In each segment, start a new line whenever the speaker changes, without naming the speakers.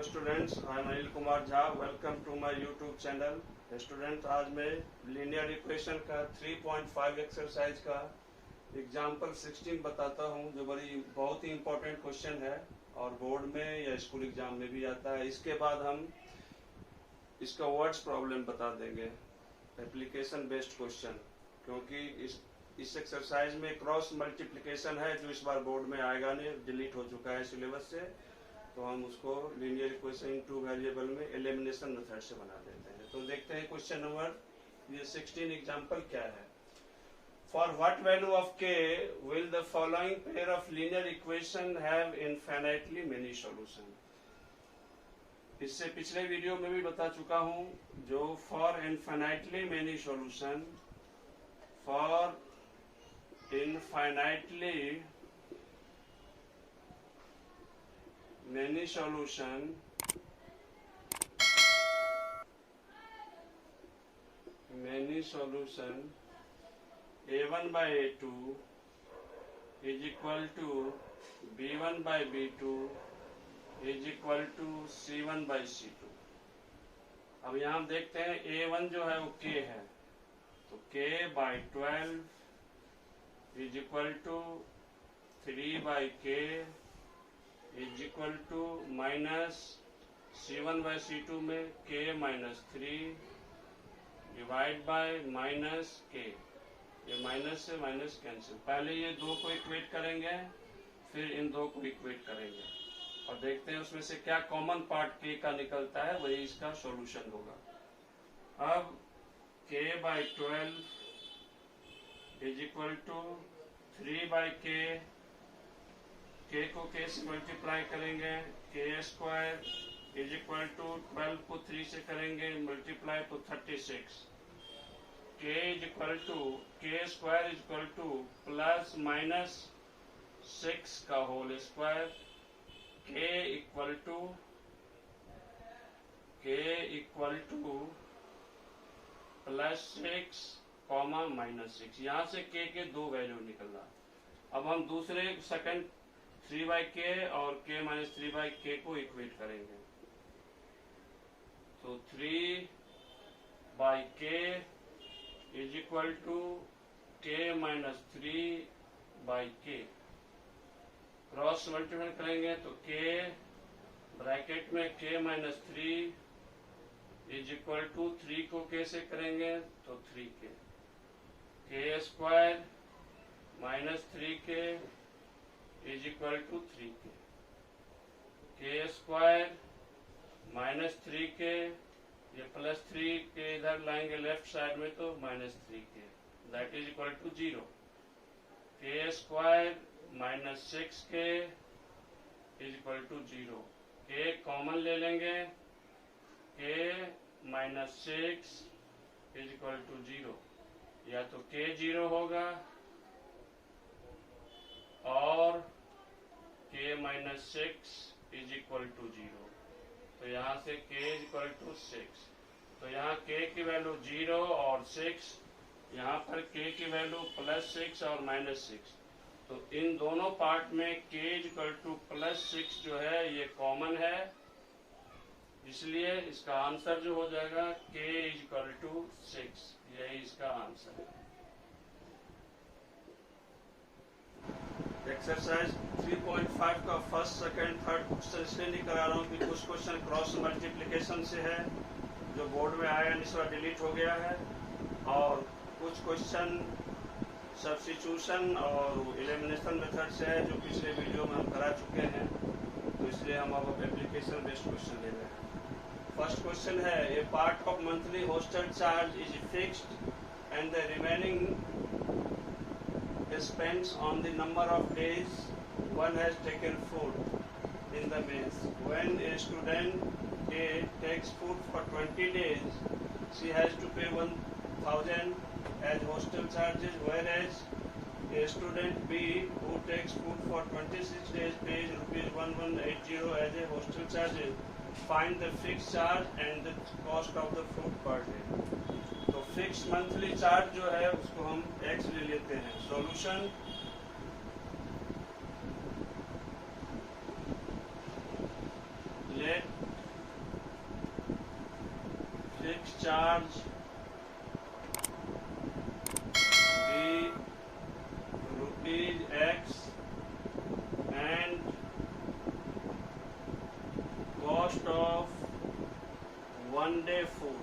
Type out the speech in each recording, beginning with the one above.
Students, I am Anil Kumar Jha. Welcome to my YouTube channel. Student, आज मैं linear equation का 3.5 exercise का एग्जाम्पल 16 बताता हूं, जो बहुत ही इम्पोर्टेंट क्वेश्चन है और बोर्ड में या स्कूल एग्जाम में भी आता है। इसके बाद हम इसका वर्ड्स प्रॉब्लम बता देंगे, एप्लीकेशन बेस्ड क्वेश्चन, क्योंकि इस एक्सरसाइज में क्रॉस मल्टीप्लिकेशन है जो इस बार बोर्ड में आएगा नहीं, डिलीट हो चुका है सिलेबस से। तो हम उसको लीनियर इक्वेशन टू वेरिएबल में एलिमिनेशन मेथड से बना देते हैं। तो देखते हैं क्वेश्चन नंबर ये 16 एग्जांपल क्या है। For what value of k will the following pair of linear equation have infinitely many solution. इससे पिछले वीडियो में भी बता चुका हूं, जो for infinitely many solution, for infinitely many solution a1 by a2 is equal to b1 by b2 is equal to c1 by c2। अब यहां हम देखते हैं a1 जो है वो k है, तो k by 12 is equal to 3 by k is equal to minus c1 by c2 में k minus 3 divide by minus k। ये माइनस से माइनस कैंसिल। पहले ये दो को इक्वेट करेंगे, फिर इन दो को इक्वेट करेंगे और देखते हैं उसमें से क्या कॉमन पार्ट k का निकलता है, वही इसका सॉल्यूशन होगा। अब k by 12 is equal to 3 by k, k को k से मल्टीप्लाई करेंगे, k square is equal to 12 को 3 से करेंगे मल्टीप्लाई तो 36, k is equal to k square is equal to plus minus 6 का whole square, k equal to plus 6 comma minus 6। यहाँ से k के दो वैल्यू निकल रहा। अब हम दूसरे सेकंड 3 by k और k माइनस 3 by k को इक्वेट करेंगे, तो 3 by k is equal to k minus 3 by k। Cross multiply करेंगे तो k ब्रैकेट में k minus 3 is equal to 3 को k से करेंगे तो 3k, k square minus 3k is equal to 3k, k square minus 3k, ये plus 3 के इधर लाएंगे लेफ्ट साइड में तो minus 3k, that is equal to 0। k square minus 6k is equal to 0। k common ले लेंगे, k minus 6 is equal to 0, या तो k 0 होगा और k minus 6 is equal to 0। तो यहाँ से k इज इक्वल टू 6, तो यहाँ k की वैल्यू 0 और 6, यहाँ पर k की वैल्यू प्लस 6 और माइनस 6। तो इन दोनों पार्ट में k is equal to plus 6 जो है ये कॉमन है, इसलिए इसका आंसर जो हो जाएगा k इज इक्वल टू 6, यही इसका आंसर है। एक्सरसाइज 3.5 का फर्स्ट, सेकंड, थर्ड क्वेश्चन इसलिए नहीं करा रहा हूँ कि कुछ क्वेश्चन क्रॉस मल्टीप्लिकेशन से है जो बोर्ड में आया इस बार डिलीट हो गया है, और कुछ क्वेश्चन सब्स्टिट्यूशन और एलिमिनेशन मेथड से है जो पिछले वीडियो में हम करा चुके हैं, तो इसलिए हम अब एप्लीकेशन बेस्ड क्वेश्चन ले रहे हैं। फर्स्ट क्वेश्चन है, a part of monthly hostel charge is fixed and the remaining depends on the number of days one has taken food in the meals. When a student A takes food for 20 days, she has to pay 1,000 as hostel charges, whereas a student B who takes food for 26 days pays rupees 1180 as a hostel charges. Find the fixed charge and the cost of the food per day. तो fix monthly charge जो है उसको हम x ले लेते हैं। Solution, let charge be rupees X and cost of 1 day food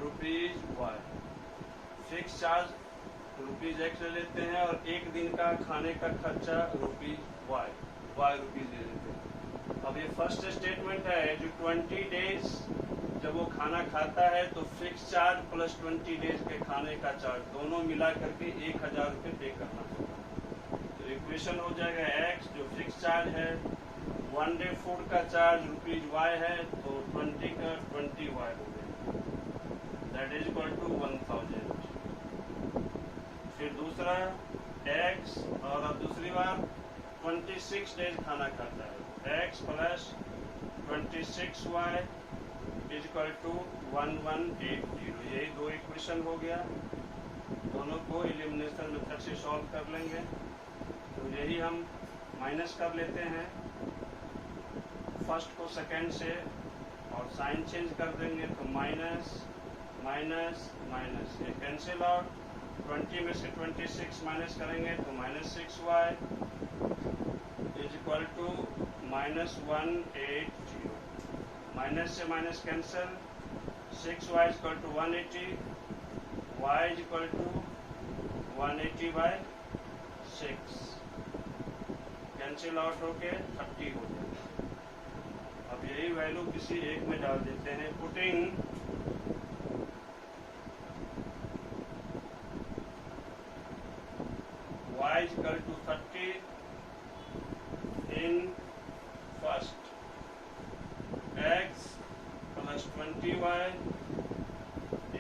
rupees Y। Fix charge rupees X ले लेते हैं और एक दिन का खाने का खर्चा रुपीज Y रुपीज ले लेते हैं। अब ये फर्स्ट स्टेटमेंट है जो 20 डेज जब वो खाना खाता है तो फिक्स चार्ज प्लस 20 डेज के खाने का चार्ज दोनों मिला करके 1000 रुपये पे करना होगा। तो इक्वेशन हो जाएगा X जो फिक्स चार्ज है, 1 डे फूड का चार्ज रुपीज Y है, तो 20 का 20 Y हो गया, दैट इज इक्वल टू 1000। फिर दूसरा X और अब दूसरी बार 26 डेज खाना खाता है, X plus 26Y is equal to 1180। यही दो इक्वेशन हो गया, दोनों को एलिमिनेशन मेथड से सॉल्व कर लेंगे। तो यही हम माइनस कर लेते हैं, फर्स्ट को सेकेंड से और साइन चेंज कर देंगे तो माइनस माइनस माइनस, ये कैंसिल आउट। 20 में से 26 माइनस करेंगे तो minus 6Y is equal to minus 180। Minus से minus cancel, 6Y is equal to 180, Y is equal to 180/6, cancel out होके 30 हो जाएगा। अब यही वैल्यू किसी एक में डाल देते हैं, putting Y is equal to 30 in first, X plus 20Y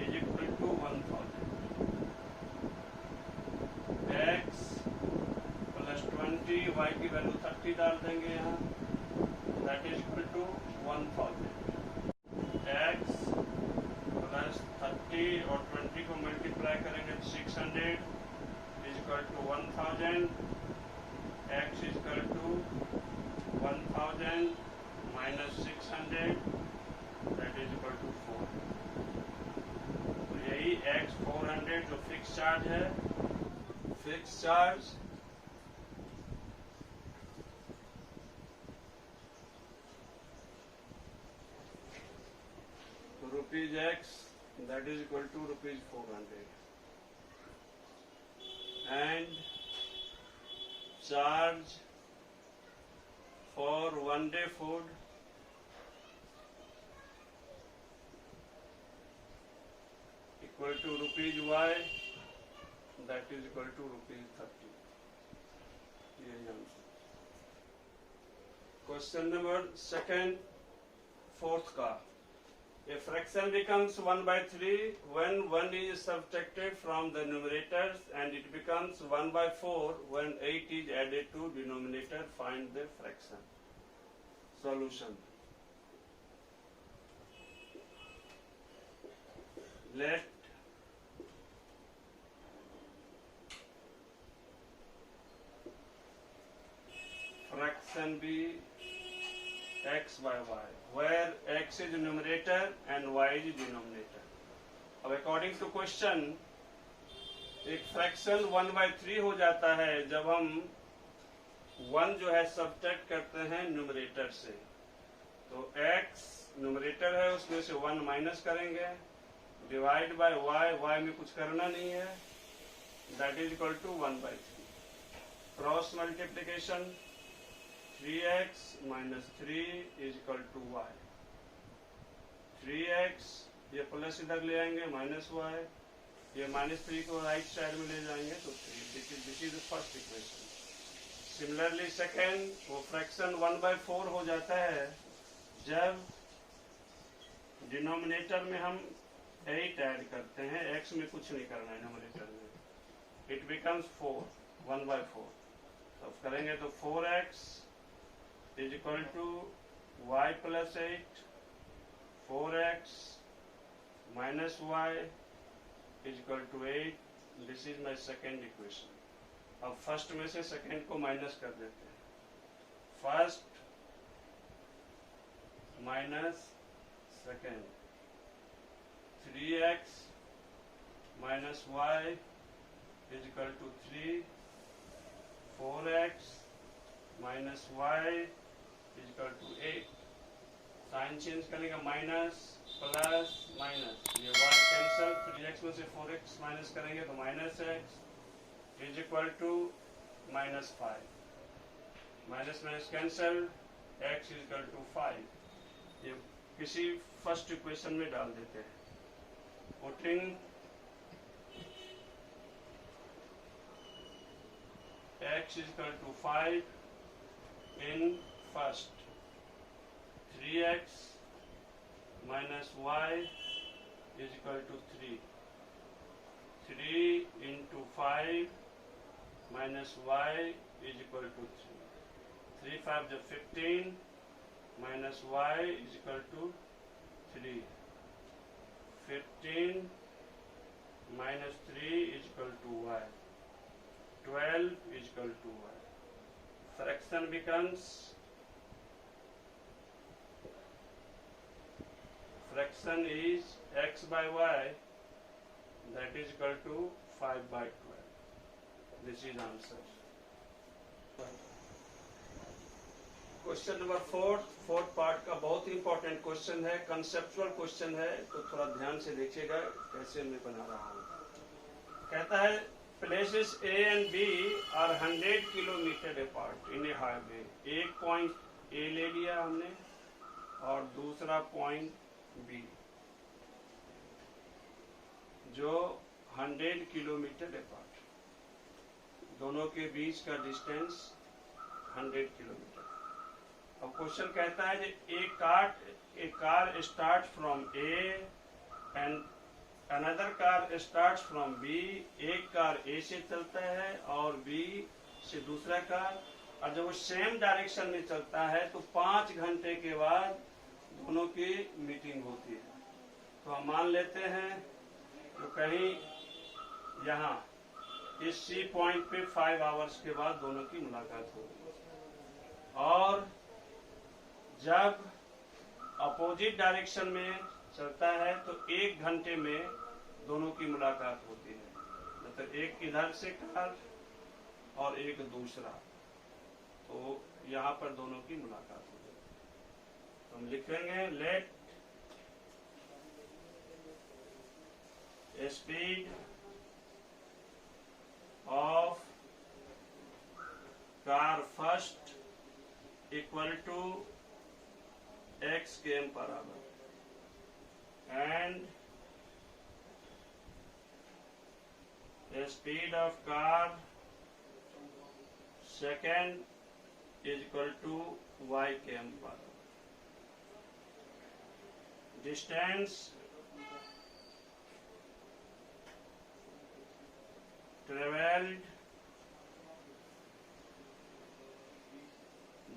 is equal to 1000, X plus 20Y की वैल्यू 30 डाल देंगे यहाँ, that is equal to 1000। X plus 30 और 20 को मल्टीप्लाई करेंगे तो 600 is equal to 1000, X is equal to 1000 minus 600, that is equal to 4। तो यही X 400 जो फिक्स चार्ज है, fix charge rupees X that is equal to rupees 400 and charge for 1 day food equal to rupees Y that is equal to rupees 30। यही answer. Question number second, fourth का, a fraction becomes 1/3 when 1 is subtracted from the numerators and it becomes 1/4 when 8 is added to denominator. Find the fraction. Solution. Let fraction be X by Y, where X is numerator and Y is denominator। अब according to question एक fraction 1/3 हो जाता है जब हम 1 जो है subtract करते हैं न्यूमरेटर से। तो X न्यूमरेटर है, उसमें से 1 माइनस करेंगे, डिवाइड बाय Y में कुछ करना नहीं है, that is equal to 1/3। Cross multiplication 3x minus 3 is equal to Y। 3x ये प्लस इधर ले आएंगे, माइनस Y, ये -3 को राइट साइड में ले जाएंगे तो 3। This is the first equation. Similarly second, वो फ्रैक्शन 1/4 हो जाता है जब डिनोमिनेटर में हम 8 ऐड करते हैं, x में कुछ नहीं करना है डिनोमिनेटर में, इट बिकम्स 4, 1/4। तो करेंगे तो 4x is equal to Y plus 8, 4x minus Y is equal to 8। This is my second equation। अब फर्स्ट में से सेकेंड को माइनस कर देते हैं। First minus second, 3x minus Y is equal to 3, 4x minus Y is equal to 8। Sign change करने का minus plus minus, ये वाई कैंसल, 3x में से 4x माइनस करेंगे तो minus x is equal to minus 5, minus minus cancel, x is equal to 5। ये किसी first equation में डाल देते हैं। Putting x is equal to 5 in first, 3x minus y is equal to 3, 3 into 5 minus y is equal to 3, 3 5 is 15 minus y is equal to 3, 15 minus 3 is equal to y, 12 is equal to y. Fraction becomes is x by y, that is equal to 5 by 12. This is answer. Question number fourth part का बहुत ही important question है, conceptual question है, तो थोड़ा ध्यान से देखिएगा कैसे मैं बना रहा हूँ। कहता है places A and B are 100 kilometre apart in A highway. एक पॉइंट A ले लिया हमने और दूसरा पॉइंट B, जो 100 किलोमीटर अपार्ट, दोनों के बीच का डिस्टेंस 100 किलोमीटर। अब क्वेश्चन कहता है a car start from A and another car start from B। एक कार A से चलता है और B से दूसरा कार, और जब वो सेम डायरेक्शन में चलता है तो 5 घंटे के बाद दोनों की मीटिंग होती है। तो हम मान लेते हैं तो कहीं यहाँ इस C पॉइंट पे 5 आवर्स के बाद दोनों की मुलाकात होगी, और जब अपोजिट डायरेक्शन में चलता है तो 1 घंटे में दोनों की मुलाकात होती है, मतलब एक इधर से कार और एक दूसरा, तो यहाँ पर दोनों की मुलाकात हो जाएगी। तो हम लिखेंगे let speed of car first equal to x km per hour and the speed of car second is equal to y km per hour. Distance traveled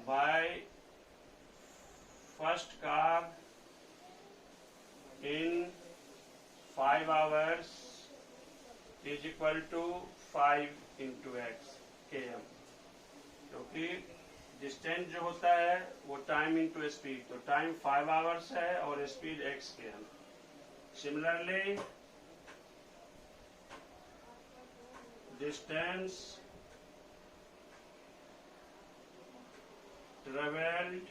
by first car in 5 hours is equal to 5 into x km, क्योंकि distance जो होता है वो time into speed, तो time 5 hours है और speed x km। Similarly distance travelled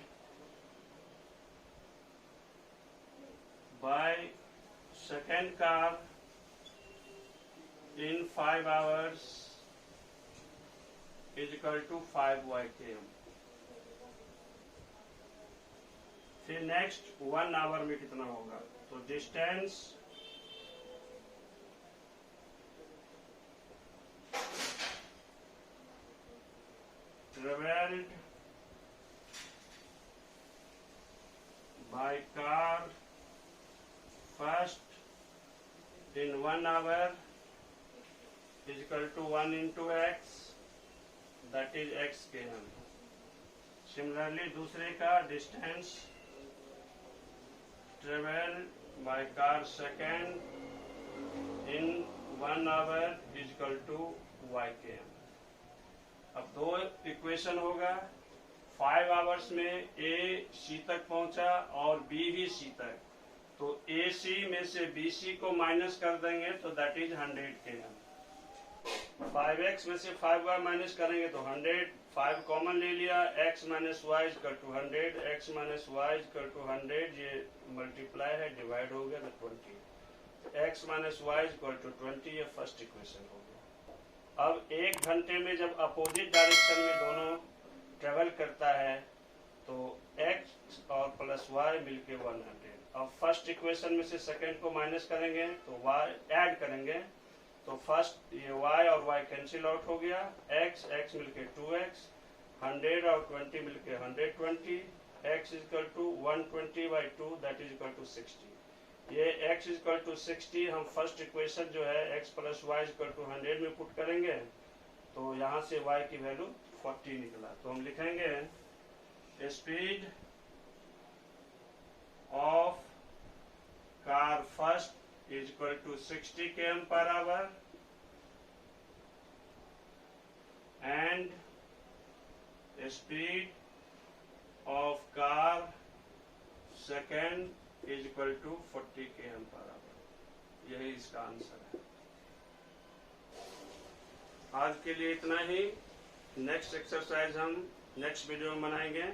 by second car in 5 hours is equal to 5 y km। फिर next 1 our में कितना होगा, तो distance travelled by car first in 1 hour is equal to 1 into x, that is x km। Similarly दूसरे का distance travel by car second in 1 hour is equal to y km। अब दो equation होगा, 5 hours में ए सी तक पहुंचा और B भी सी तक, तो ए सी में से बी सी को माइनस कर देंगे तो दैट इज 100 km। 5x में से 5y माइनस करेंगे तो 100, 5 कॉमन ले लिया, x minus Y equal to 100, x minus Y equal to 100, ये मल्टीप्लाई है, डिवाइड हो गया तो 20, x minus Y equal to 20, ये फर्स्ट इक्वेशन हो गया। अब 1 घंटे में जब अपोजिट डायरेक्शन में दोनों ट्रेवल करता है तो x और प्लस y मिलके 100। अब फर्स्ट इक्वेशन में से सेकेंड को माइनस करेंगे तो y ऐड करेंगे तो फर्स्ट ये y और y कैंसिल आउट हो गया, x मिलके 2x, 100 और 20 मिलके 120, x equal to 120 by 2 that is equal to 60। ये x इक्वल टू 60 हम फर्स्ट इक्वेशन जो है x plus Y equal to 100 में पुट करेंगे तो यहाँ से y की वैल्यू 40 निकला। तो हम लिखेंगे speed of car first is equal to 60 km per hour and speed of car second is equal to 40 km per hour। यही इसका आंसर है। आज के लिए इतना ही। नेक्स्ट एक्सरसाइज हम नेक्स्ट वीडियो में बनाएंगे।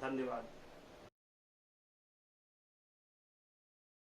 धन्यवाद।